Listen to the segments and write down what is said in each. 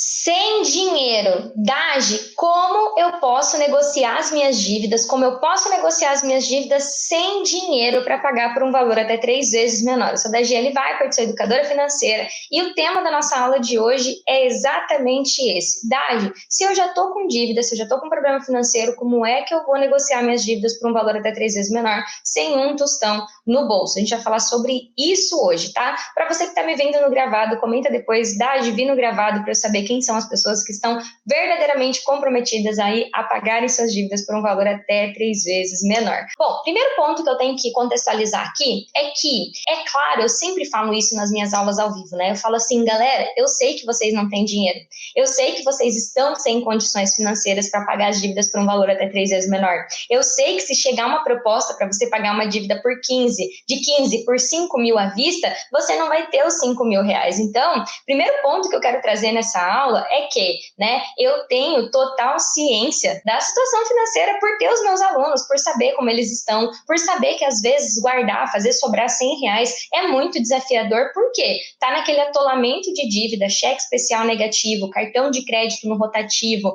Sem dinheiro, Dagi, como eu posso negociar as minhas dívidas? Como eu posso negociar as minhas dívidas sem dinheiro para pagar por um valor até 3 vezes menor? Eu sou da Giele Weipert, sou educadora financeira e o tema da nossa aula de hoje é exatamente esse. Dagi, se eu já estou com dívida, se eu já estou com problema financeiro, como é que eu vou negociar minhas dívidas por um valor até 3 vezes menor sem um tostão no bolso? A gente vai falar sobre isso hoje, tá? Para você que está me vendo no gravado, comenta depois, Dagi, vi no gravado para eu saber quem são as pessoas que estão verdadeiramente comprometidas aí a pagarem suas dívidas por um valor até 3 vezes menor. Bom, primeiro ponto que eu tenho que contextualizar aqui é que, é claro, eu sempre falo isso nas minhas aulas ao vivo, né? Eu falo assim, galera, eu sei que vocês não têm dinheiro, eu sei que vocês estão sem condições financeiras para pagar as dívidas por um valor até 3 vezes menor. Eu sei que se chegar uma proposta para você pagar uma dívida por 15 por 5 mil à vista, você não vai ter os 5 mil reais. Então, primeiro ponto que eu quero trazer nessa aula é que, né, eu tenho total ciência da situação financeira por ter os meus alunos, por saber como eles estão, por saber que às vezes guardar, fazer sobrar 100 reais é muito desafiador, porque tá naquele atolamento de dívida, cheque especial negativo, cartão de crédito no rotativo,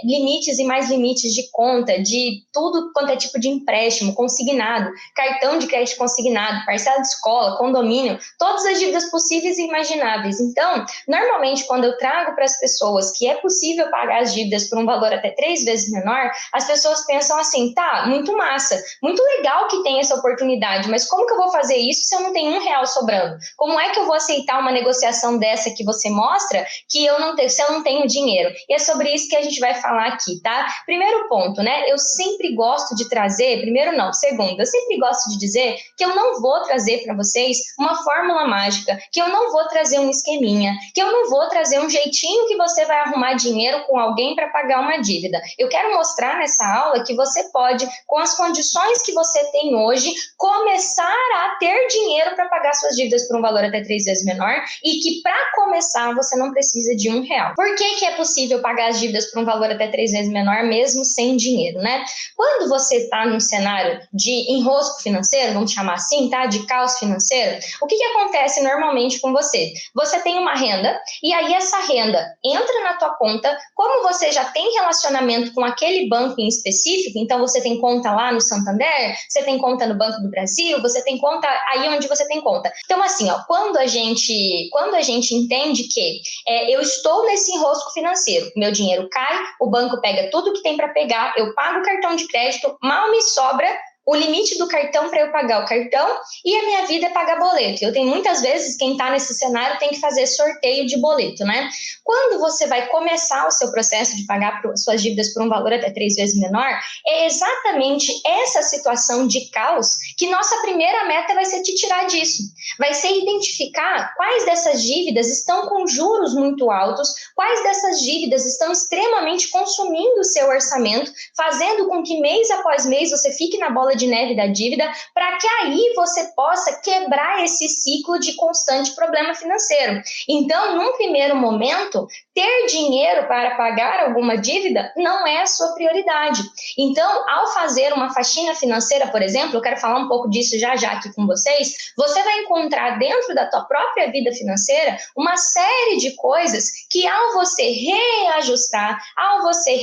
limites e mais limites de conta, de tudo quanto é tipo de empréstimo, consignado, cartão de crédito consignado, parcela de escola, condomínio, todas as dívidas possíveis e imagináveis. Então, normalmente, quando eu trago para as pessoas que é possível pagar as dívidas por um valor até 3 vezes menor, as pessoas pensam assim, tá, muito massa, muito legal que tem essa oportunidade, mas como que eu vou fazer isso se eu não tenho R$ 1 sobrando? Como é que eu vou aceitar uma negociação dessa que você mostra que eu não tenho, se eu não tenho dinheiro? E é sobre isso que a gente vai falar aqui, tá? Primeiro ponto, né? Eu sempre gosto de trazer, primeiro não, segundo, eu sempre gosto de dizer que eu não vou trazer para vocês uma fórmula mágica, que eu não vou trazer um esqueminha, que eu não vou trazer um jeitinho que você vai arrumar dinheiro com alguém para pagar uma dívida. Eu quero mostrar nessa aula que você pode, com as condições que você tem hoje, começar a ter dinheiro para pagar suas dívidas por um valor até 3 vezes menor e que para começar você não precisa de R$ 1. Por que é possível pagar as dívidas por um valor até 3 vezes menor mesmo sem dinheiro, né? Quando você está num cenário de enrosco financeiro, vamos chamar assim, tá? De caos financeiro, o que acontece normalmente com você? Você tem uma renda e aí essa renda entra na tua conta, como você já tem relacionamento com aquele banco em específico, então você tem conta lá no Santander, você tem conta no Banco do Brasil, você tem conta aí onde você tem conta. Então assim, ó, quando a gente entende que eu estou nesse enrosco financeiro, meu dinheiro cai, o banco pega tudo que tem para pegar, eu pago o cartão de crédito, mal me sobra o limite do cartão para eu pagar o cartão e a minha vida é pagar boleto. Eu tenho muitas vezes, quem está nesse cenário tem que fazer sorteio de boleto, né? Quando você vai começar o seu processo de pagar suas dívidas por um valor até 3 vezes menor, é exatamente essa situação de caos que nossa primeira meta vai ser te tirar disso. Vai ser identificar quais dessas dívidas estão com juros muito altos, quais dessas dívidas estão extremamente consumindo o seu orçamento, fazendo com que mês após mês você fique na bola de neve da dívida, para que aí você possa quebrar esse ciclo de constante problema financeiro. Então, num primeiro momento, ter dinheiro para pagar alguma dívida não é a sua prioridade. Então, ao fazer uma faxina financeira, por exemplo, eu quero falar um pouco disso já aqui com vocês, você vai encontrar dentro da tua própria vida financeira uma série de coisas que ao você reajustar, ao você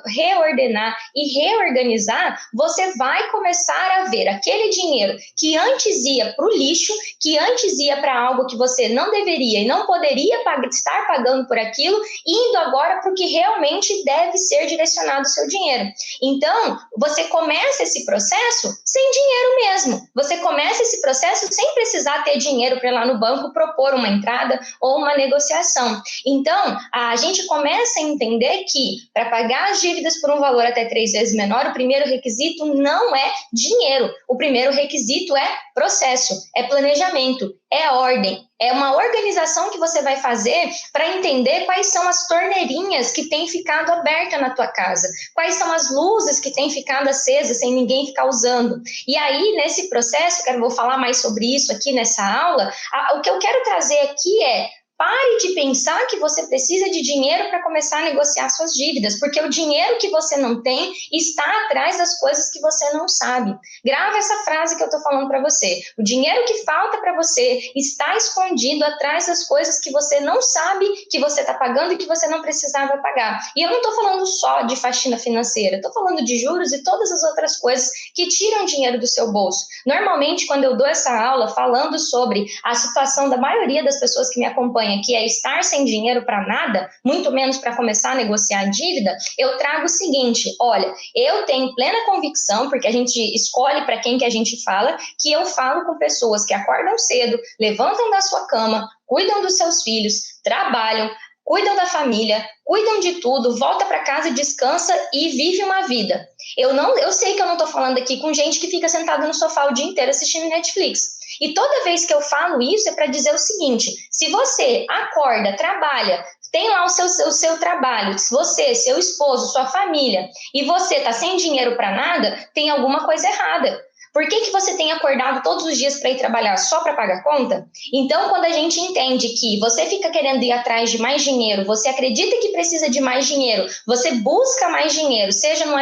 reordenar e reorganizar, você vai começar a ver aquele dinheiro que antes ia para o lixo, que antes ia para algo que você não deveria e não poderia estar pagando por aquilo, indo agora para o que realmente deve ser direcionado o seu dinheiro. Então, você começa esse processo sem dinheiro mesmo. Você começa esse processo sem precisar ter dinheiro para ir lá no banco propor uma entrada ou uma negociação. Então, a gente começa a entender que para pagar as dívidas por um valor até 3 vezes menor, o primeiro requisito não é dinheiro. O primeiro requisito é processo, é planejamento, é ordem, é uma organização que você vai fazer para entender quais são as torneirinhas que têm ficado abertas na tua casa, quais são as luzes que têm ficado acesas sem ninguém ficar usando. E aí, nesse processo, eu vou falar mais sobre isso aqui nessa aula, o que eu quero trazer aqui é Pare de pensar que você precisa de dinheiro para começar a negociar suas dívidas, porque o dinheiro que você não tem está atrás das coisas que você não sabe. Grava essa frase que eu estou falando para você. O dinheiro que falta para você está escondido atrás das coisas que você não sabe que você está pagando e que você não precisava pagar. E eu não estou falando só de faxina financeira, estou falando de juros e todas as outras coisas que tiram dinheiro do seu bolso. Normalmente, quando eu dou essa aula falando sobre a situação da maioria das pessoas que me acompanham, que é estar sem dinheiro para nada, muito menos para começar a negociar dívida, eu trago o seguinte: olha, eu tenho plena convicção, porque a gente escolhe para quem que a gente fala, que eu falo com pessoas que acordam cedo, levantam da sua cama, cuidam dos seus filhos, trabalham, cuidam da família, cuidam de tudo, volta para casa, descansa e vive uma vida. Eu sei que eu não estou falando aqui com gente que fica sentada no sofá o dia inteiro assistindo Netflix. E toda vez que eu falo isso é para dizer o seguinte: se você acorda, trabalha, tem lá o seu trabalho, se você, seu esposo, sua família, e você está sem dinheiro para nada, tem alguma coisa errada. Por que você tem acordado todos os dias para ir trabalhar só para pagar conta? Então, quando a gente entende que você fica querendo ir atrás de mais dinheiro, você acredita que precisa de mais dinheiro, você busca mais dinheiro, seja no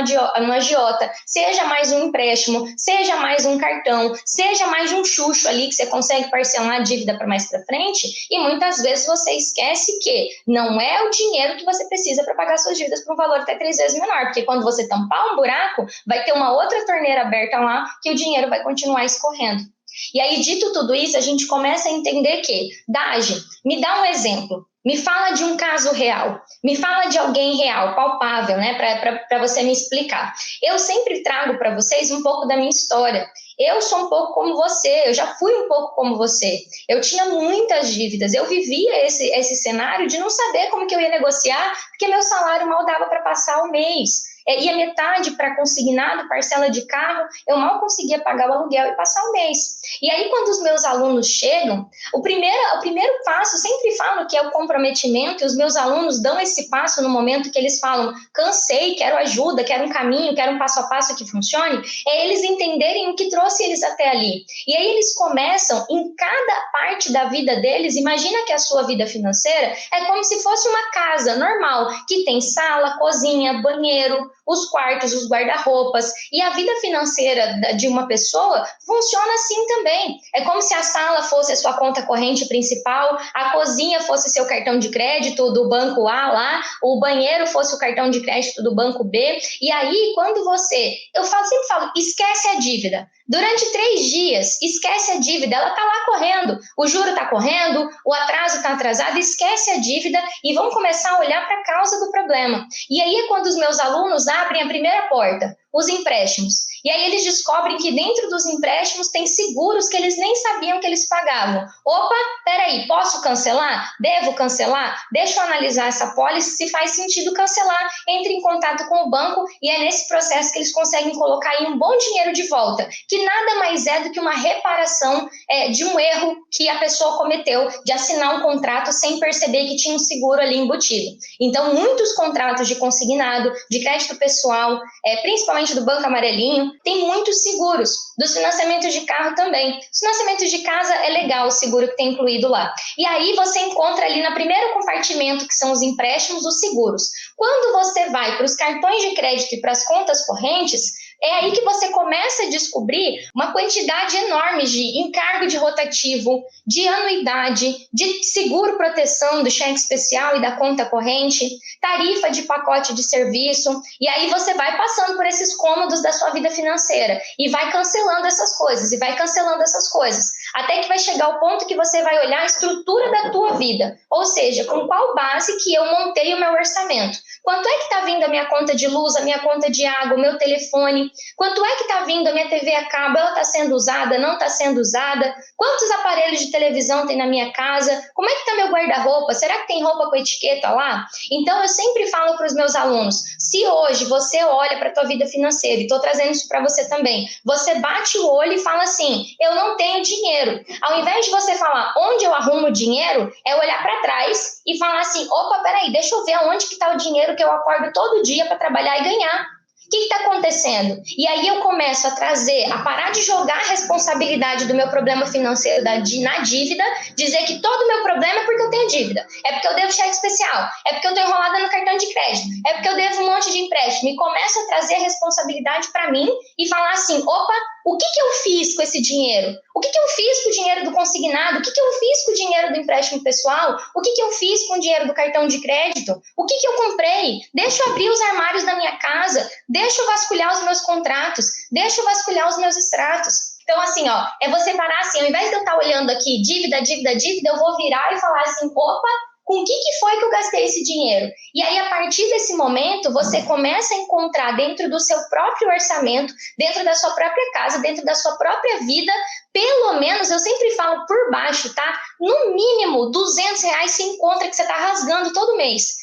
agiota, seja mais um empréstimo, seja mais um cartão, seja mais um chucho ali que você consegue parcelar a dívida para mais para frente, e muitas vezes você esquece que não é o dinheiro que você precisa para pagar suas dívidas por um valor até 3 vezes menor, porque quando você tampar um buraco, vai ter uma outra torneira aberta lá que o dinheiro vai continuar escorrendo. E aí, dito tudo isso, a gente começa a entender que, Dagi, me dá um exemplo, me fala de um caso real, me fala de alguém real, palpável, né, para você me explicar. Eu sempre trago para vocês um pouco da minha história. Eu sou um pouco como você, eu já fui um pouco como você. Eu tinha muitas dívidas, eu vivia esse cenário de não saber como que eu ia negociar, porque meu salário mal dava para passar o mês. Ia metade para consignado, parcela de carro, eu mal conseguia pagar o aluguel e passar o mês. E aí, quando os meus alunos chegam, o primeiro passo, sempre falo que é o comprometimento, e os meus alunos dão esse passo no momento que eles falam: cansei, quero ajuda, quero um caminho, quero um passo a passo que funcione, é eles entenderem o que trouxe eles até ali. E aí eles começam, em cada parte da vida deles, imagina que a sua vida financeira é como se fosse uma casa normal, que tem sala, cozinha, banheiro, os quartos, os guarda-roupas, e a vida financeira de uma pessoa funciona assim também. É como se a sala fosse a sua conta corrente principal, a cozinha fosse seu cartão de crédito do banco A lá, o banheiro fosse o cartão de crédito do banco B, e aí quando você, sempre falo, esquece a dívida. Durante 3 dias, esquece a dívida, ela está lá correndo, o juro está correndo, o atraso está atrasado, esquece a dívida e vamos começar a olhar para a causa do problema. E aí é quando os meus alunos abrem a primeira porta, os empréstimos. E aí eles descobrem que dentro dos empréstimos tem seguros que eles nem sabiam que eles pagavam. Opa, peraí, posso cancelar? Devo cancelar? Deixa eu analisar essa pólice, se faz sentido cancelar, entre em contato com o banco e é nesse processo que eles conseguem colocar aí um bom dinheiro de volta, que nada mais é do que uma reparação de um erro que a pessoa cometeu de assinar um contrato sem perceber que tinha um seguro ali embutido. Então, muitos contratos de consignado, de crédito pessoal, principalmente do Banco Amarelinho, tem muitos seguros, dos financiamentos de carro também. Os financiamentos de casa é legal o seguro que tem incluído lá. E aí você encontra ali no primeiro compartimento, que são os empréstimos, os seguros. Quando você vai para os cartões de crédito e para as contas correntes, é aí que você começa a descobrir uma quantidade enorme de encargo de rotativo, de anuidade, de seguro proteção do cheque especial e da conta corrente, tarifa de pacote de serviço, e aí você vai passando por esses cômodos da sua vida financeira e vai cancelando essas coisas, e vai cancelando essas coisas, até que vai chegar o ponto que você vai olhar a estrutura da tua vida, ou seja, com qual base que eu montei o meu orçamento. Quanto é que está vindo a minha conta de luz, a minha conta de água, o meu telefone? Quanto é que está vindo a minha TV a cabo? Ela está sendo usada? Não está sendo usada? Quantos aparelhos de televisão tem na minha casa? Como é que está meu guarda-roupa? Será que tem roupa com etiqueta lá? Então, eu sempre falo para os meus alunos, se hoje você olha para a tua vida financeira, e estou trazendo isso para você também, você bate o olho e fala assim, eu não tenho dinheiro. Ao invés de você falar onde eu arrumo dinheiro, é olhar para trás e falar assim, opa, peraí, deixa eu ver aonde que está o dinheiro que eu acordo todo dia para trabalhar e ganhar. que está acontecendo? E aí eu começo a parar de jogar a responsabilidade do meu problema financeiro na dívida, dizer que todo o meu problema é porque eu tenho dívida, é porque eu devo cheque especial, é porque eu estou enrolada no cartão de crédito, é porque eu devo um monte de empréstimo. E começo a trazer a responsabilidade para mim e falar assim, opa, o que eu fiz com esse dinheiro? O que eu fiz com o dinheiro do consignado? O que eu fiz com o dinheiro do empréstimo pessoal? O que eu fiz com o dinheiro do cartão de crédito? O que eu comprei? Deixa eu abrir os armários da minha casa, deixa eu vasculhar os meus contratos, deixa eu vasculhar os meus extratos. Então, assim, ó, é você parar assim, ao invés de eu estar olhando aqui dívida, eu vou virar e falar assim, opa, com o que foi que eu gastei esse dinheiro? E aí, a partir desse momento, você começa a encontrar dentro do seu próprio orçamento, dentro da sua própria casa, dentro da sua própria vida, pelo menos, eu sempre falo por baixo, tá? No mínimo, R$200 se encontra que você está rasgando todo mês.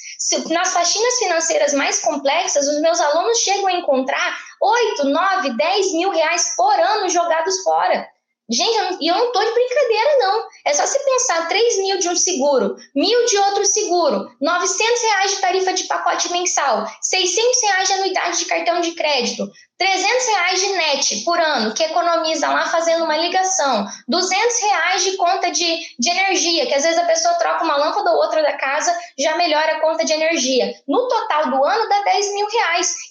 Nas faxinas financeiras mais complexas, os meus alunos chegam a encontrar 8, 9, 10 mil reais por ano jogados fora. Gente, eu não estou de brincadeira, não. É só você pensar 3 mil de um seguro, 1.000 de outro seguro, R$900 de tarifa de pacote mensal, R$600 de anuidade de cartão de crédito, R$300 de net por ano, que economiza lá fazendo uma ligação, R$200 de conta de energia, que às vezes a pessoa troca uma lâmpada ou outra da casa, já melhora a conta de energia. No total do ano dá R$10 mil.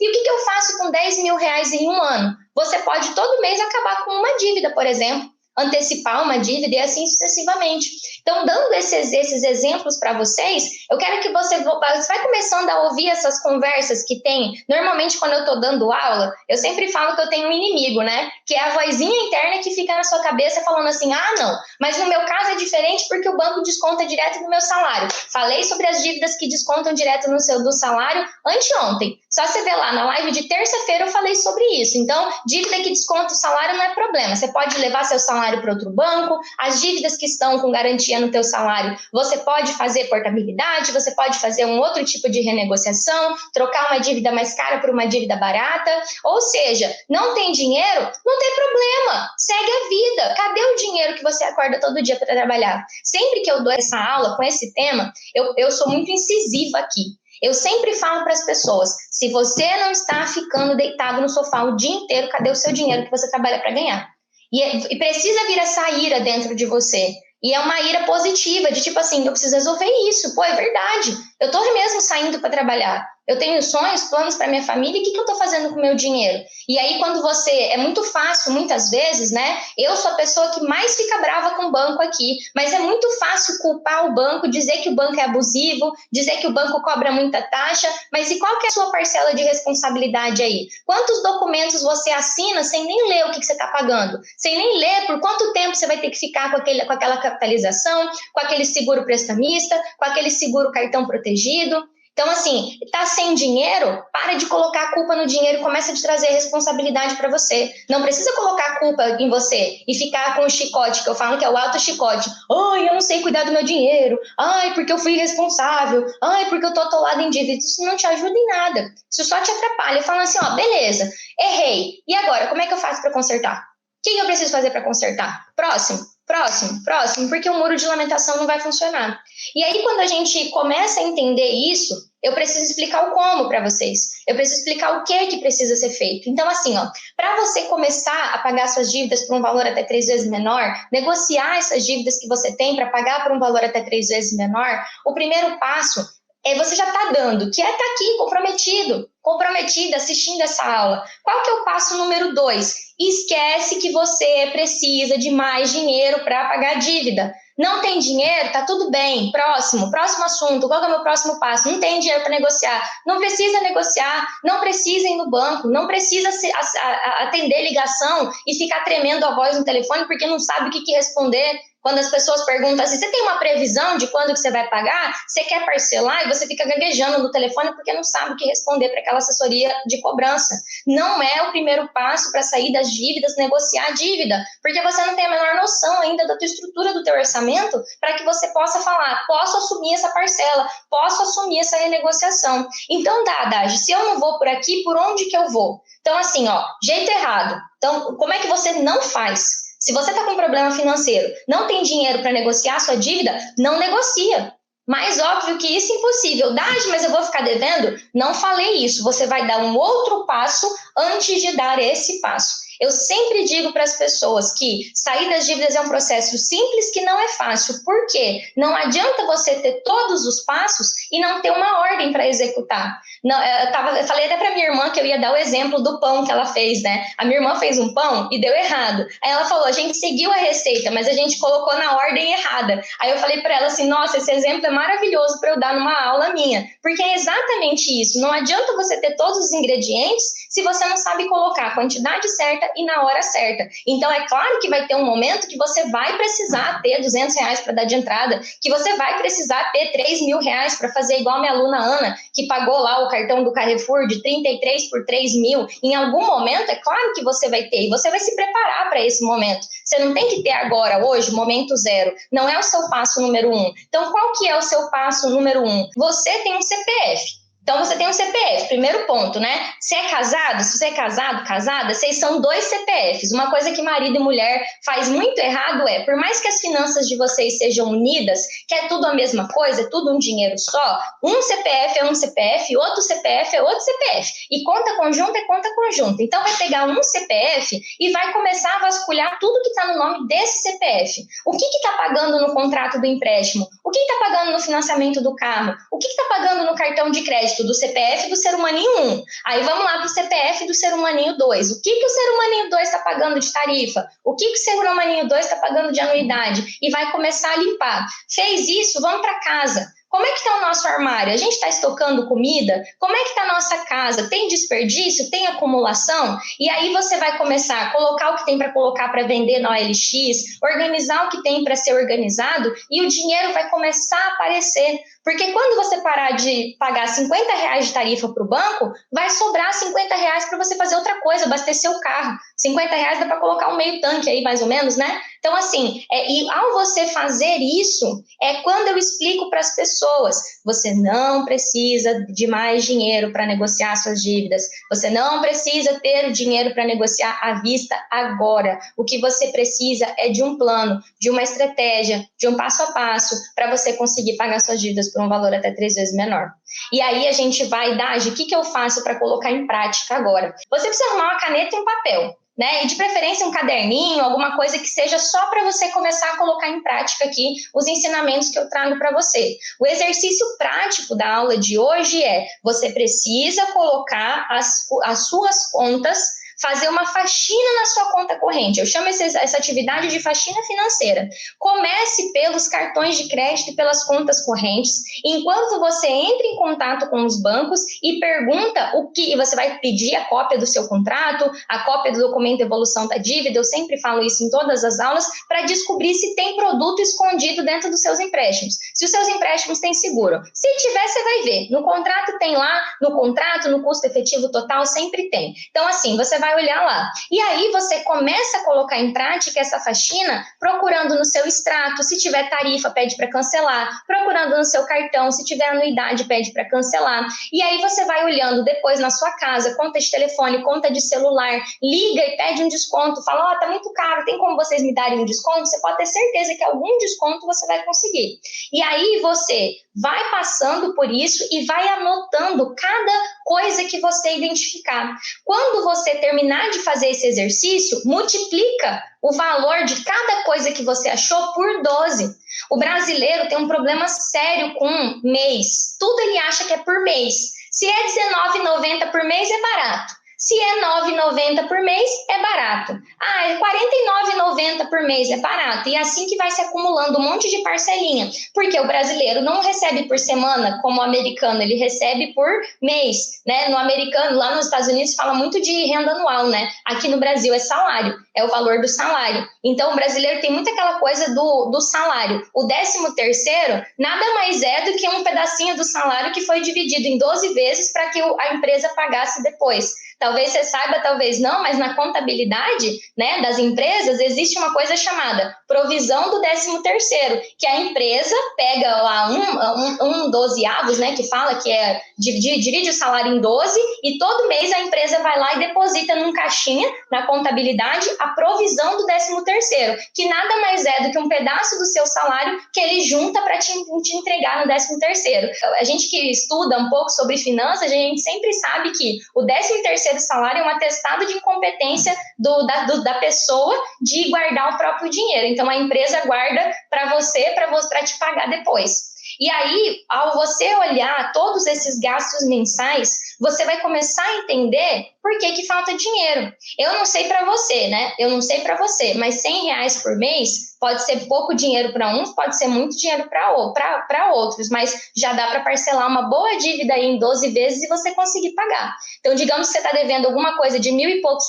E o que eu faço com R$10 mil em um ano? Você pode todo mês acabar com uma dívida, por exemplo, antecipar uma dívida e assim sucessivamente. Então, dando esses exemplos para vocês, eu quero que você vai começando a ouvir essas conversas que tem. Normalmente, quando eu estou dando aula, eu sempre falo que eu tenho um inimigo, né? Que é a vozinha interna que fica na sua cabeça falando assim, ah, não, mas no meu caso é diferente porque o banco desconta direto do meu salário. Falei sobre as dívidas que descontam direto do salário anteontem. Só você ver lá, na live de terça-feira eu falei sobre isso. Então, dívida que desconta o salário não é problema. Você pode levar seu salário para outro banco, as dívidas que estão com garantia no teu salário, você pode fazer portabilidade, você pode fazer um outro tipo de renegociação, trocar uma dívida mais cara por uma dívida barata. Ou seja, não tem dinheiro? Não tem problema. Segue a vida. Cadê o dinheiro que você acorda todo dia para trabalhar? Sempre que eu dou essa aula com esse tema, eu sou muito incisiva aqui. Eu sempre falo para as pessoas, se você não está ficando deitado no sofá o dia inteiro, cadê o seu dinheiro que você trabalha para ganhar? E precisa vir essa ira dentro de você. E é uma ira positiva, de tipo assim, eu preciso resolver isso. Pô, é verdade. Eu estou mesmo saindo para trabalhar. Eu tenho sonhos, planos para minha família, e o que eu estou fazendo com o meu dinheiro? E aí, quando você... É muito fácil, muitas vezes, né? Eu sou a pessoa que mais fica brava com o banco aqui, mas é muito fácil culpar o banco, dizer que o banco é abusivo, dizer que o banco cobra muita taxa, mas e qual que é a sua parcela de responsabilidade aí? Quantos documentos você assina sem nem ler o que você está pagando? Sem nem ler por quanto tempo você vai ter que ficar com aquela capitalização, com aquele seguro prestamista, com aquele seguro cartão protegido? Então, assim, tá sem dinheiro, para de colocar a culpa no dinheiro e começa a trazer responsabilidade para você. Não precisa colocar a culpa em você e ficar com o chicote, que eu falo que é o auto-chicote. Ai, eu não sei cuidar do meu dinheiro. Ai, porque eu fui irresponsável. Ai, porque eu tô atolado em dívida. Isso não te ajuda em nada. Isso só te atrapalha. Fala assim, ó, beleza, errei. E agora, como é que eu faço para consertar? O que eu preciso fazer para consertar? Próximo, porque o muro de lamentação não vai funcionar. E aí, quando a gente começa a entender isso, eu preciso explicar o como para vocês. Eu preciso explicar o que precisa ser feito. Então, assim, ó, para você começar a pagar suas dívidas por um valor até 3 vezes menor, negociar essas dívidas que você tem para pagar por um valor até 3 vezes menor, o primeiro passo você já está dando, que é estar aqui comprometida, assistindo essa aula. Qual que é o passo número 2? Esquece que você precisa de mais dinheiro para pagar a dívida. Não tem dinheiro? Tá tudo bem. Próximo assunto. Qual que é o meu próximo passo? Não tem dinheiro para negociar. Não precisa negociar, não precisa ir no banco, não precisa atender ligação e ficar tremendo a voz no telefone porque não sabe o que responder. Quando as pessoas perguntam assim, você tem uma previsão de quando que você vai pagar? Você quer parcelar? E você fica gaguejando no telefone porque não sabe o que responder para aquela assessoria de cobrança. Não é o primeiro passo para sair das dívidas, negociar a dívida, porque você não tem a menor noção ainda da tua estrutura do teu orçamento para que você possa falar, posso assumir essa parcela, posso assumir essa renegociação. Então, Dagi, se eu não vou por aqui, por onde que eu vou? Então, assim, ó, jeito errado. Então, como é que você não faz? Se você está com um problema financeiro, não tem dinheiro para negociar a sua dívida, não negocia. Mais óbvio que isso é impossível. Dade, mas eu vou ficar devendo? Não falei isso. Você vai dar um outro passo antes de dar esse passo. Eu sempre digo para as pessoas que sair das dívidas é um processo simples que não é fácil. Por quê? Não adianta você ter todos os passos e não ter uma ordem para executar. Não, eu falei até para minha irmã que eu ia dar o exemplo do pão que ela fez, né? A minha irmã fez um pão e deu errado. Aí ela falou, a gente seguiu a receita, mas a gente colocou na ordem errada. Aí eu falei para ela assim, nossa, esse exemplo é maravilhoso para eu dar numa aula minha. Porque é exatamente isso. Não adianta você ter todos os ingredientes se você não sabe colocar a quantidade certa e na hora certa. Então, é claro que vai ter um momento que você vai precisar ter R$200 para dar de entrada, que você vai precisar ter R$3.000 para fazer igual a minha aluna Ana, que pagou lá o cartão do Carrefour de 33 por 3.000. Em algum momento, é claro que você vai ter, e você vai se preparar para esse momento. Você não tem que ter agora, hoje, momento zero. Não é o seu passo número 1. Então, qual que é o seu passo número 1? Você tem um CPF. Então, você tem um CPF, primeiro ponto, né? Se é casado, se você é casado, casada, vocês são 2 CPFs. Uma coisa que marido e mulher faz muito errado é, por mais que as finanças de vocês sejam unidas, que é tudo a mesma coisa, é tudo um dinheiro só, um CPF é um CPF, outro CPF é outro CPF. E conta conjunta é conta conjunta. Então, vai pegar um CPF e vai começar a vasculhar tudo que está no nome desse CPF. O que está pagando no contrato do empréstimo? O que está pagando no financiamento do carro? O que está pagando no cartão de crédito? Do CPF do ser humaninho 1. Aí vamos lá para o CPF do ser humaninho 2. O que o ser humaninho 2 está pagando de tarifa? O que o ser humaninho 2 está pagando de anuidade? E vai começar a limpar. Fez isso, vamos para casa. Como é que está o nosso armário? A gente está estocando comida? Como é que está a nossa casa? Tem desperdício? Tem acumulação? E aí você vai começar a colocar o que tem para colocar para vender na OLX, organizar o que tem para ser organizado e o dinheiro vai começar a aparecer. Porque quando você parar de pagar R$50 de tarifa para o banco, vai sobrar R$50 para você fazer outra coisa, abastecer o carro. R$50 dá para colocar um meio tanque aí, mais ou menos, né? Então, assim, e ao você fazer isso, é quando eu explico para as pessoas, você não precisa de mais dinheiro para negociar suas dívidas, você não precisa ter o dinheiro para negociar à vista agora. O que você precisa é de um plano, de uma estratégia, de um passo a passo, para você conseguir pagar suas dívidas por um valor até 3 vezes menor. E aí a gente vai dar, o que eu faço para colocar em prática agora? Você precisa arrumar uma caneta e um papel. Né? E de preferência um caderninho, alguma coisa que seja só para você começar a colocar em prática aqui os ensinamentos que eu trago para você. O exercício prático da aula de hoje é, você precisa colocar as suas contas, fazer uma faxina na sua conta corrente. Eu chamo essa atividade de faxina financeira. Comece pelos cartões de crédito e pelas contas correntes, enquanto você entra em contato com os bancos e pergunta o que, você vai pedir a cópia do seu contrato, a cópia do documento de evolução da dívida, eu sempre falo isso em todas as aulas, para descobrir se tem produto escondido dentro dos seus empréstimos, se os seus empréstimos têm seguro. Se tiver, você vai ver. No contrato tem lá, no contrato, no custo efetivo total, sempre tem. Então, assim, você vai olhar lá. E aí você começa a colocar em prática essa faxina procurando no seu extrato, se tiver tarifa, pede para cancelar, procurando no seu cartão, se tiver anuidade, pede para cancelar. E aí você vai olhando depois na sua casa, conta de telefone, conta de celular, liga e pede um desconto, fala, tá muito caro, tem como vocês me darem um desconto? Você pode ter certeza que algum desconto você vai conseguir. E aí você vai passando por isso e vai anotando cada coisa que você identificar. Quando você terminar de fazer esse exercício, multiplica o valor de cada coisa que você achou por 12. O brasileiro tem um problema sério com mês. Tudo ele acha que é por mês. Se é R$19,90 por mês, é barato. Se é R$9,90 por mês, é barato. É R$49,90 por mês, é barato. E é assim que vai se acumulando um monte de parcelinha. Porque o brasileiro não recebe por semana, como o americano, ele recebe por mês, né? No americano, lá nos Estados Unidos, fala muito de renda anual, né? Aqui no Brasil é salário, é o valor do salário. Então, o brasileiro tem muito aquela coisa do salário. O 13º nada mais é do que um pedacinho do salário que foi dividido em 12 vezes para que a empresa pagasse depois. Talvez você saiba, talvez não, mas na contabilidade, né, das empresas existe uma coisa chamada provisão do 13º, que a empresa pega lá um dozeavos, né, que fala que é divide o salário em 12 e todo mês a empresa vai lá e deposita num caixinha na contabilidade a provisão do 13º, que nada mais é do que um pedaço do seu salário que ele junta para te entregar no 13º. A gente que estuda um pouco sobre finanças, a gente sempre sabe que o 13º salário é um atestado de incompetência da pessoa de guardar o próprio dinheiro. Então a empresa guarda para você te pagar depois. E aí, ao você olhar todos esses gastos mensais, você vai começar a entender por que falta dinheiro. Eu não sei para você, né? Eu não sei para você, mas R$100 por mês pode ser pouco dinheiro para uns, pode ser muito dinheiro para outros, mas já dá para parcelar uma boa dívida aí em 12 vezes e você conseguir pagar. Então, digamos que você está devendo alguma coisa de R$1.000 e poucos.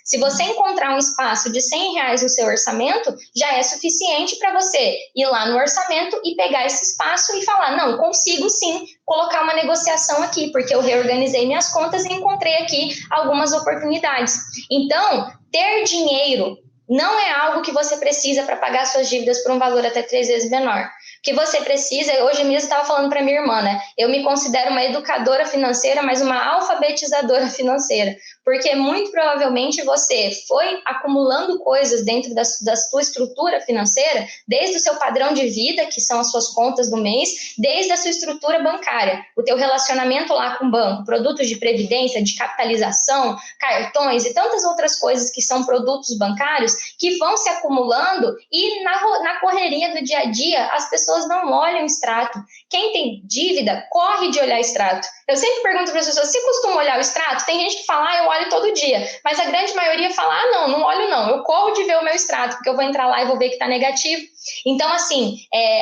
Se você encontrar um espaço de R$100 no seu orçamento, já é suficiente para você ir lá no orçamento e pegar esse espaço e falar, não, consigo sim colocar uma negociação aqui, porque eu reorganizei minhas contas e encontrei aqui algumas oportunidades. Então, ter dinheiro não é algo que você precisa para pagar suas dívidas por um valor até 3 vezes menor. O que você precisa, hoje mesmo estava falando para minha irmã, né? Eu me considero uma educadora financeira, mas uma alfabetizadora financeira, porque muito provavelmente você foi acumulando coisas dentro da sua estrutura financeira, desde o seu padrão de vida, que são as suas contas do mês, desde a sua estrutura bancária, o teu relacionamento lá com o banco, produtos de previdência, de capitalização, cartões e tantas outras coisas que são produtos bancários, que vão se acumulando e na correria do dia a dia, as pessoas não olham extrato. Quem tem dívida, corre de olhar extrato. Eu sempre pergunto para as pessoas, você costuma olhar o extrato? Tem gente que fala, eu olho todo dia, mas a grande maioria fala, não olho não, eu corro de ver o meu extrato, porque eu vou entrar lá e vou ver que está negativo. Então, assim,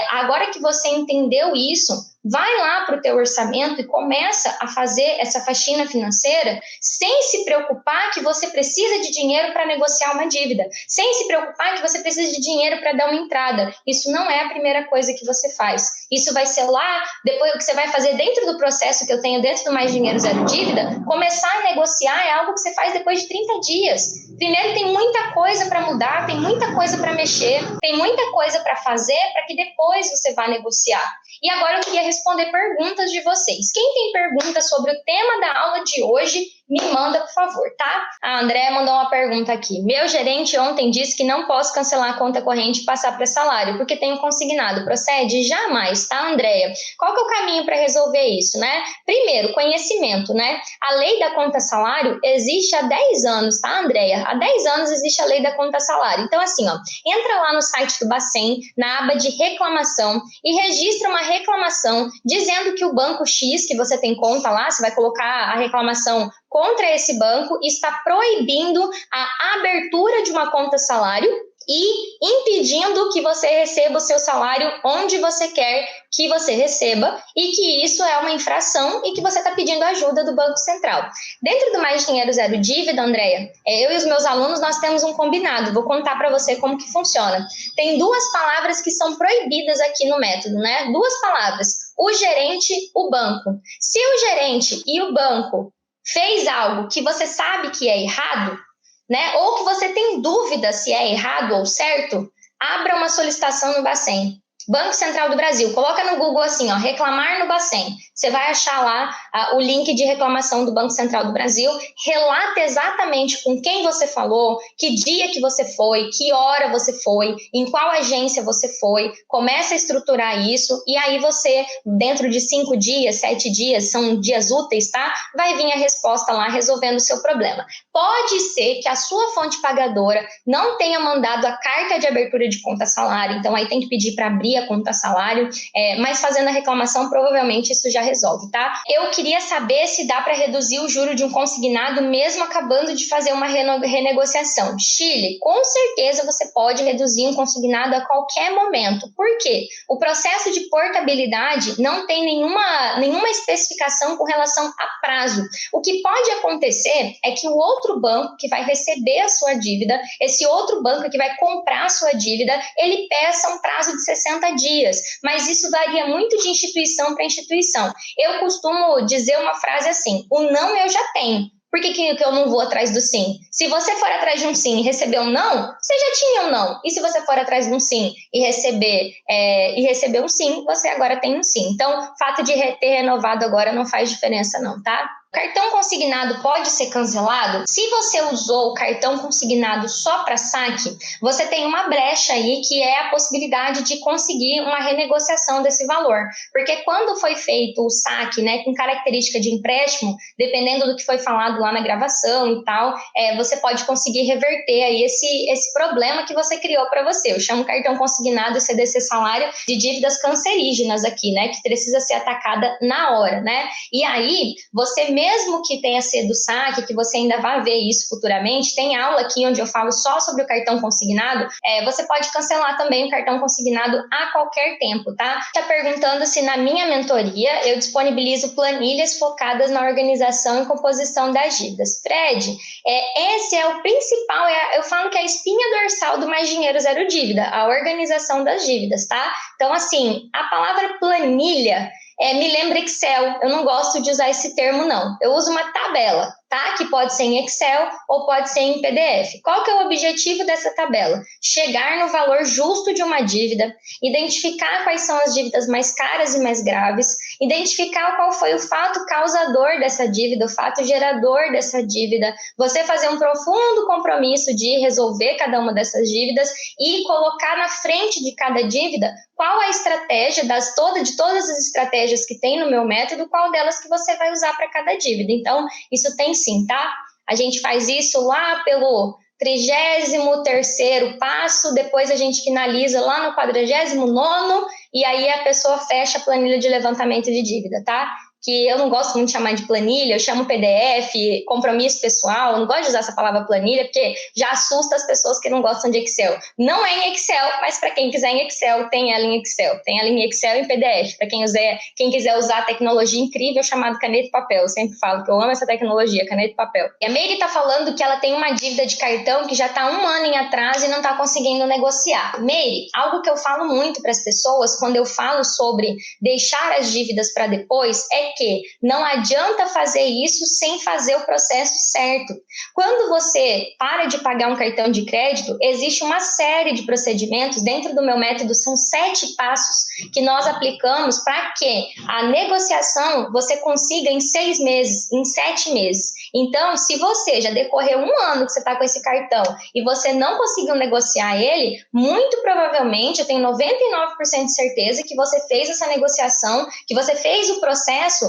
agora que você entendeu isso, vai lá para o teu orçamento e começa a fazer essa faxina financeira sem se preocupar que você precisa de dinheiro para negociar uma dívida, sem se preocupar que você precisa de dinheiro para dar uma entrada. Isso não é a primeira coisa que você faz. Isso vai ser lá, depois o que você vai fazer dentro do processo que eu tenho dentro do Mais Dinheiro Zero Dívida, começar a negociar é algo que você faz depois de 30 dias. Primeiro tem muita coisa para mudar, tem muita coisa para mexer, tem muita coisa para fazer para que depois você vá negociar. E agora eu queria responder perguntas de vocês. Quem tem perguntas sobre o tema da aula de hoje, me manda, por favor, tá? A Andréa mandou uma pergunta aqui. Meu gerente ontem disse que não posso cancelar a conta corrente e passar para salário, porque tenho consignado. Procede? Jamais, tá, Andréa? Qual que é o caminho para resolver isso, né? Primeiro, conhecimento, né? A lei da conta salário existe há 10 anos, tá, Andréa? Há 10 anos existe a lei da conta salário. Então, assim, ó, entra lá no site do Bacen, na aba de reclamação, e registra uma reclamação dizendo que o banco X, que você tem conta lá, você vai colocar a reclamação contra esse banco, está proibindo a abertura de uma conta salário e impedindo que você receba o seu salário onde você quer que você receba, e que isso é uma infração e que você está pedindo ajuda do Banco Central. Dentro do Mais Dinheiro Zero Dívida, Andréa, eu e os meus alunos, nós temos um combinado, vou contar para você como que funciona. Tem 2 palavras que são proibidas aqui no método, né? 2 palavras, o gerente, o banco. Se o gerente e o banco fez algo que você sabe que é errado, né? Ou que você tem dúvida se é errado ou certo, abra uma solicitação no Bacen. Banco Central do Brasil, coloca no Google assim, ó, reclamar no Bacen. Você vai achar lá o link de reclamação do Banco Central do Brasil, relata exatamente com quem você falou, que dia que você foi, que hora você foi, em qual agência você foi, começa a estruturar isso, e aí você, dentro de 5 dias, 7 dias, são dias úteis, tá? Vai vir a resposta lá resolvendo o seu problema. Pode ser que a sua fonte pagadora não tenha mandado a carta de abertura de conta salário, então aí tem que pedir para abrir a conta salário, mas fazendo a reclamação, provavelmente isso já resolve, tá? Eu queria saber se dá para reduzir o juro de um consignado mesmo acabando de fazer uma renegociação. Chile, com certeza você pode reduzir um consignado a qualquer momento. Por quê? O processo de portabilidade não tem nenhuma especificação com relação a prazo. O que pode acontecer é que o outro banco que vai receber a sua dívida, esse outro banco que vai comprar a sua dívida, ele peça um prazo de 60 dias, mas isso varia muito de instituição para instituição. Eu costumo dizer uma frase assim, o não eu já tenho, Por que eu não vou atrás do sim? Se você for atrás de um sim e receber um não, você já tinha um não. E se você for atrás de um sim e receber um sim, você agora tem um sim. Então, o fato de ter renovado agora não faz diferença não, tá? O cartão consignado pode ser cancelado? Se você usou o cartão consignado só para saque, você tem uma brecha aí que é a possibilidade de conseguir uma renegociação desse valor. Porque quando foi feito o saque, né, com característica de empréstimo, dependendo do que foi falado lá na gravação e tal, você pode conseguir reverter aí esse problema que você criou para você. Eu chamo cartão consignado e CDC salário de dívidas cancerígenas aqui, né, que precisa ser atacada na hora, né? E aí, você mesmo que tenha sido saque, que você ainda vai ver isso futuramente, tem aula aqui onde eu falo só sobre o cartão consignado, você pode cancelar também o cartão consignado a qualquer tempo, tá? Tá perguntando se na minha mentoria eu disponibilizo planilhas focadas na organização e composição das dívidas. Fred, esse é o principal, eu falo que é a espinha dorsal do Mais Dinheiro Zero Dívida, a organização das dívidas, tá? Então, assim, a palavra planilha me lembra Excel. Eu não gosto de usar esse termo, não. Eu uso uma tabela, tá? Que pode ser em Excel ou pode ser em PDF. Qual que é o objetivo dessa tabela? Chegar no valor justo de uma dívida, identificar quais são as dívidas mais caras e mais graves, identificar qual foi o fato causador dessa dívida, o fato gerador dessa dívida, você fazer um profundo compromisso de resolver cada uma dessas dívidas e colocar na frente de cada dívida qual a estratégia de todas as estratégias que tem no meu método, qual delas que você vai usar para cada dívida. Então, isso tem sim, tá? A gente faz isso lá pelo 33º passo, depois a gente finaliza lá no 49º, e aí a pessoa fecha a planilha de levantamento de dívida, tá? Que eu não gosto muito de chamar de planilha, eu chamo PDF, compromisso pessoal, eu não gosto de usar essa palavra planilha, porque já assusta as pessoas que não gostam de Excel. Não é em Excel, mas para quem quiser em Excel, tem ela em Excel. Tem ela em Excel e em PDF. Para quem quiser usar a tecnologia incrível chamada caneta e papel. Eu sempre falo que eu amo essa tecnologia, caneta e papel. E a Meire está falando que ela tem uma dívida de cartão que já está 1 ano em atraso e não está conseguindo negociar. Meire, algo que eu falo muito para as pessoas quando eu falo sobre deixar as dívidas para depois é que não adianta fazer isso sem fazer o processo certo. Quando você para de pagar um cartão de crédito, existe uma série de procedimentos. Dentro do meu método, são 7 passos que nós aplicamos para que a negociação você consiga em 6 meses, em 7 meses. Então, se você já decorreu 1 ano que você está com esse cartão e você não conseguiu negociar ele, muito provavelmente, eu tenho 99% de certeza que você fez essa negociação, que você fez o processo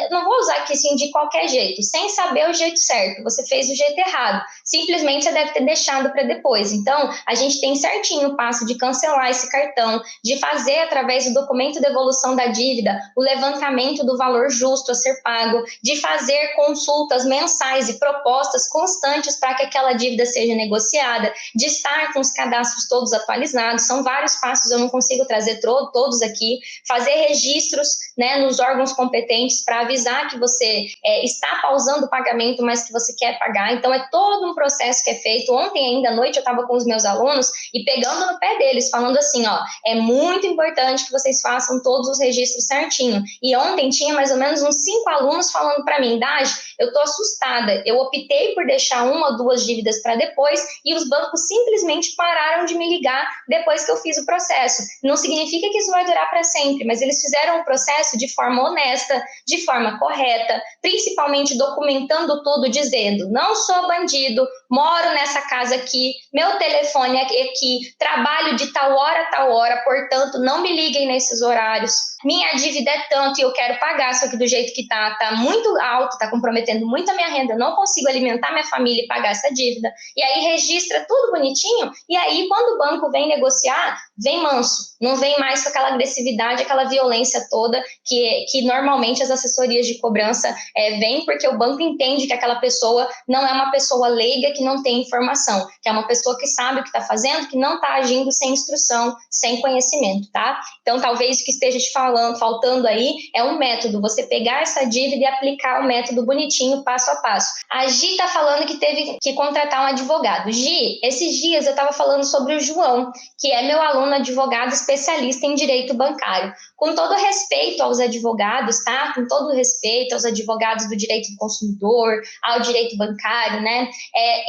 não vou usar aqui assim de qualquer jeito, sem saber o jeito certo, você fez o jeito errado, simplesmente você deve ter deixado para depois. Então, a gente tem certinho o passo de cancelar esse cartão, de fazer através do documento de evolução da dívida, o levantamento do valor justo a ser pago, de fazer consultas mensais e propostas constantes para que aquela dívida seja negociada, de estar com os cadastros todos atualizados. São vários passos, eu não consigo trazer todos aqui, fazer registros, né, nos órgãos competentes para avisar que você está pausando o pagamento, mas que você quer pagar. Então, é todo um processo que é feito. Ontem ainda à noite eu estava com os meus alunos e pegando no pé deles, falando assim, ó, é muito importante que vocês façam todos os registros certinho. E ontem tinha mais ou menos uns 5 alunos falando para mim, Daj, eu tô assustada, eu optei por deixar 1 ou 2 dívidas para depois e os bancos simplesmente pararam de me ligar depois que eu fiz o processo. Não significa que isso vai durar para sempre, mas eles fizeram o processo de forma honesta, de forma correta, principalmente documentando tudo, dizendo, não sou bandido, moro nessa casa aqui, meu telefone é aqui, trabalho de tal hora a tal hora, portanto, não me liguem nesses horários. Minha dívida é tanto e eu quero pagar, só que do jeito que tá muito alto, tá comprometendo muito a minha renda, eu não consigo alimentar minha família e pagar essa dívida. E aí registra tudo bonitinho, e aí quando o banco vem negociar, vem manso, não vem mais com aquela agressividade, aquela violência toda que normalmente as assessorias de cobrança vêm, porque o banco entende que aquela pessoa não é uma pessoa leiga que não tem informação, que é uma pessoa que sabe o que está fazendo, que não está agindo sem instrução, sem conhecimento, tá? Então, talvez o que esteja te faltando aí é um método, você pegar essa dívida e aplicar o método bonitinho, passo a passo. A Gi está falando que teve que contratar um advogado. Gi, esses dias eu estava falando sobre o João, que é meu aluno advogado especialista em direito bancário. Com todo respeito aos advogados, advogados, tá? Com todo o respeito aos advogados do direito do consumidor, ao direito bancário, né?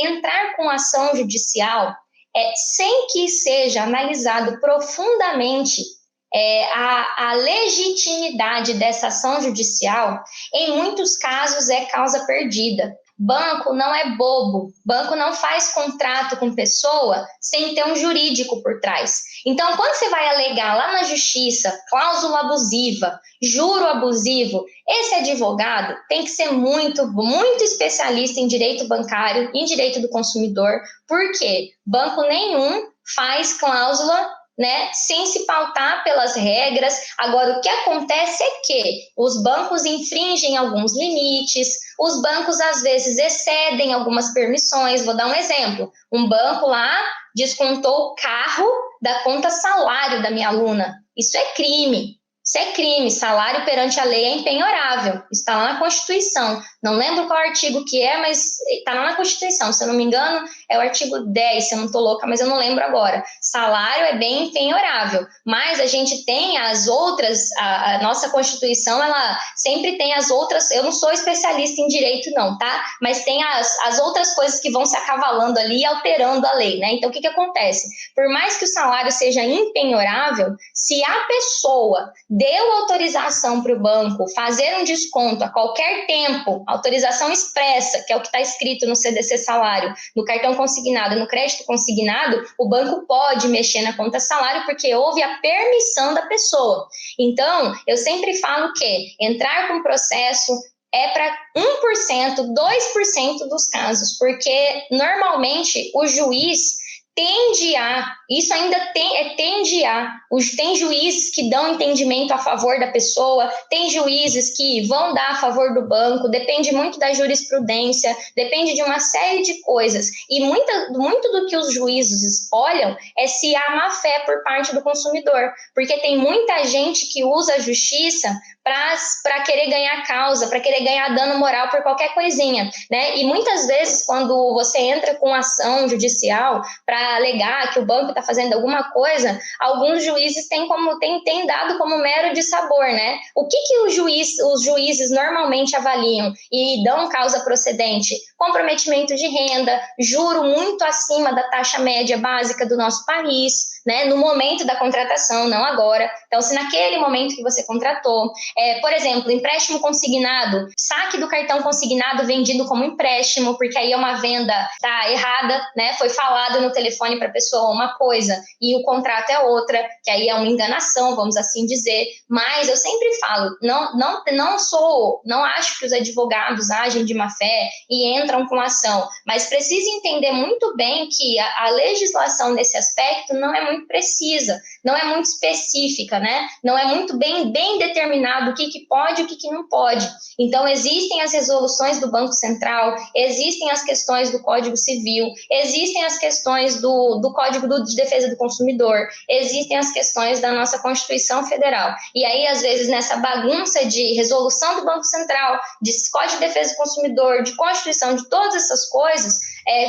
Entrar com ação judicial sem que seja analisado profundamente a legitimidade dessa ação judicial, em muitos casos é causa perdida. Banco não é bobo, banco não faz contrato com pessoa sem ter um jurídico por trás. Então, quando você vai alegar lá na justiça, cláusula abusiva, juro abusivo, esse advogado tem que ser muito, muito especialista em direito bancário, em direito do consumidor, porque banco nenhum faz cláusula, né, sem se pautar pelas regras. Agora, o que acontece é que os bancos infringem alguns limites, os bancos às vezes excedem algumas permissões. Vou dar um exemplo. Um banco lá descontou o carro da conta salário da minha aluna. Isso é crime. Isso é crime. Salário perante a lei é impenhorável. Está lá na Constituição. Não lembro qual artigo que é, mas está lá na Constituição. Se eu não me engano, é o artigo 10, se eu não estou louca, mas eu não lembro agora. Salário é bem impenhorável. Mas a gente tem as outras, a nossa Constituição, ela sempre tem as outras. Eu não sou especialista em direito, não, tá? Mas tem as outras coisas que vão se acavalando ali e alterando a lei, né? Então, o que acontece? Por mais que o salário seja impenhorável, se a pessoa deu autorização para o banco fazer um desconto a qualquer tempo, autorização expressa, que é o que está escrito no CDC salário, no cartão consignado, no crédito consignado, o banco pode mexer na conta salário porque houve a permissão da pessoa. Então, eu sempre falo que entrar com processo é para 1%, 2% dos casos, porque normalmente o juiz isso ainda tem juízes que dão entendimento a favor da pessoa, tem juízes que vão dar a favor do banco, depende muito da jurisprudência, depende de uma série de coisas, e muito do que os juízes olham é se há má fé por parte do consumidor, porque tem muita gente que usa a justiça para querer ganhar causa, para querer ganhar dano moral por qualquer coisinha, né? E muitas vezes, quando você entra com ação judicial para alegar que o banco está fazendo alguma coisa, alguns juízes têm dado como mero dissabor, né? O que os juízes normalmente avaliam e dão causa procedente? Comprometimento de renda, juro muito acima da taxa média básica do nosso país, né? No momento da contratação, não agora. Então, se naquele momento que você contratou, por exemplo, empréstimo consignado, saque do cartão consignado vendido como empréstimo, porque aí é uma venda tá errada, né? Foi falado no telefone para a pessoa uma coisa e o contrato é outra, que aí é uma enganação, vamos assim dizer. Mas eu sempre falo, não acho que os advogados agem de má fé e entram com ação, mas precisa entender muito bem que a legislação nesse aspecto não é muito precisa, não é muito específica, né? Não é muito bem determinado o que pode e o que não pode. Então, existem as resoluções do Banco Central, existem as questões do Código Civil, existem as questões do Código de Defesa do Consumidor, existem as questões da nossa Constituição Federal. E aí, às vezes, nessa bagunça de resolução do Banco Central, de Código de Defesa do Consumidor, de Constituição, de todas essas coisas,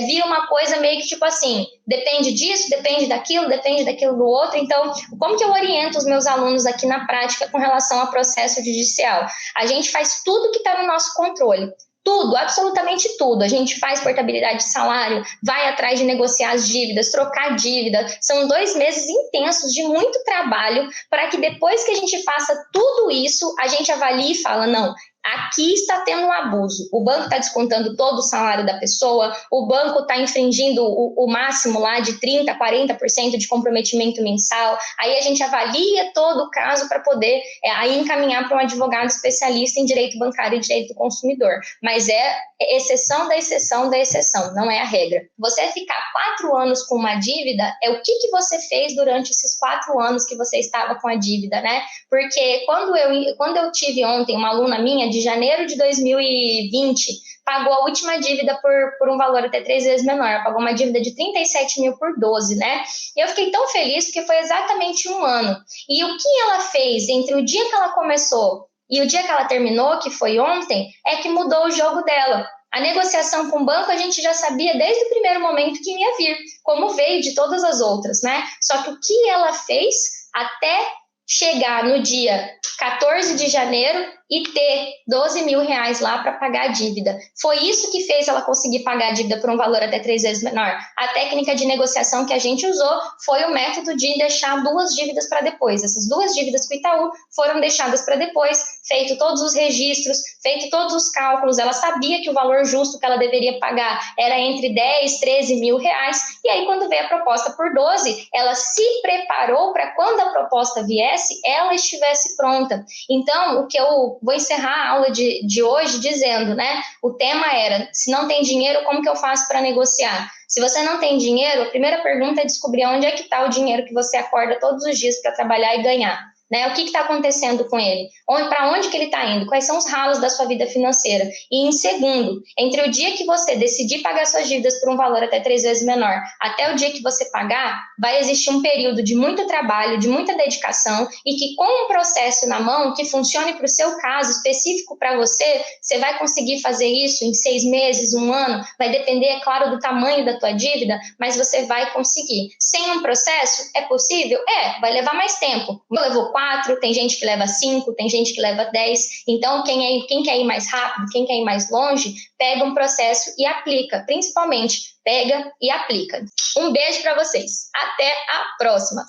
vira uma coisa meio que tipo assim, depende disso, depende daquilo do outro. Então, como que eu oriento os meus alunos aqui na prática com relação ao processo judicial? A gente faz tudo que está no nosso controle. Tudo, absolutamente tudo. A gente faz portabilidade de salário, vai atrás de negociar as dívidas, trocar dívida. São 2 meses intensos de muito trabalho para que depois que a gente faça tudo isso, a gente avalie e fala, não, aqui está tendo um abuso. O banco está descontando todo o salário da pessoa, o banco está infringindo o máximo lá de 30%, 40% de comprometimento mensal. Aí a gente avalia todo o caso para poder aí encaminhar para um advogado especialista em direito bancário e direito do consumidor. Mas é exceção da exceção da exceção, não é a regra. Você ficar 4 anos com uma dívida, o que você fez durante esses 4 anos que você estava com a dívida, né? Porque quando eu tive ontem uma aluna minha de janeiro de 2020, pagou a última dívida por um valor até 3 vezes menor, pagou uma dívida de 37 mil por 12, né? E eu fiquei tão feliz porque foi exatamente 1 ano. E o que ela fez entre o dia que ela começou e o dia que ela terminou, que foi ontem, é que mudou o jogo dela. A negociação com o banco a gente já sabia desde o primeiro momento que ia vir, como veio de todas as outras, né? Só que o que ela fez até chegar no dia 14 de janeiro e ter 12 mil reais lá para pagar a dívida. Foi isso que fez ela conseguir pagar a dívida por um valor até 3 vezes menor. A técnica de negociação que a gente usou foi o método de deixar 2 dívidas para depois. Essas 2 dívidas com o Itaú foram deixadas para depois, feito todos os registros, feito todos os cálculos. Ela sabia que o valor justo que ela deveria pagar era entre 10, 13 mil reais. E aí, quando veio a proposta por 12, ela se preparou para quando a proposta viesse, ela estivesse pronta. Então, o que eu vou encerrar a aula de hoje dizendo, né? O tema era, se não tem dinheiro, como que eu faço para negociar? Se você não tem dinheiro, a primeira pergunta é descobrir onde é que está o dinheiro que você acorda todos os dias para trabalhar e ganhar. Né? O que está acontecendo com ele? Para onde que ele está indo? Quais são os ralos da sua vida financeira? E em segundo, entre o dia que você decidir pagar suas dívidas por um valor até 3 vezes menor, até o dia que você pagar, vai existir um período de muito trabalho, de muita dedicação, e que com um processo na mão que funcione para o seu caso específico para você, você vai conseguir fazer isso em 6 meses, 1 ano, vai depender, é claro, do tamanho da tua dívida, mas você vai conseguir. Sem um processo, é possível? Vai levar mais tempo. Levou 4, tem gente que leva 5, tem gente que leva 10. Então, quem quer ir mais rápido, quem quer ir mais longe, pega um processo e aplica. Principalmente, pega e aplica. Um beijo para vocês. Até a próxima!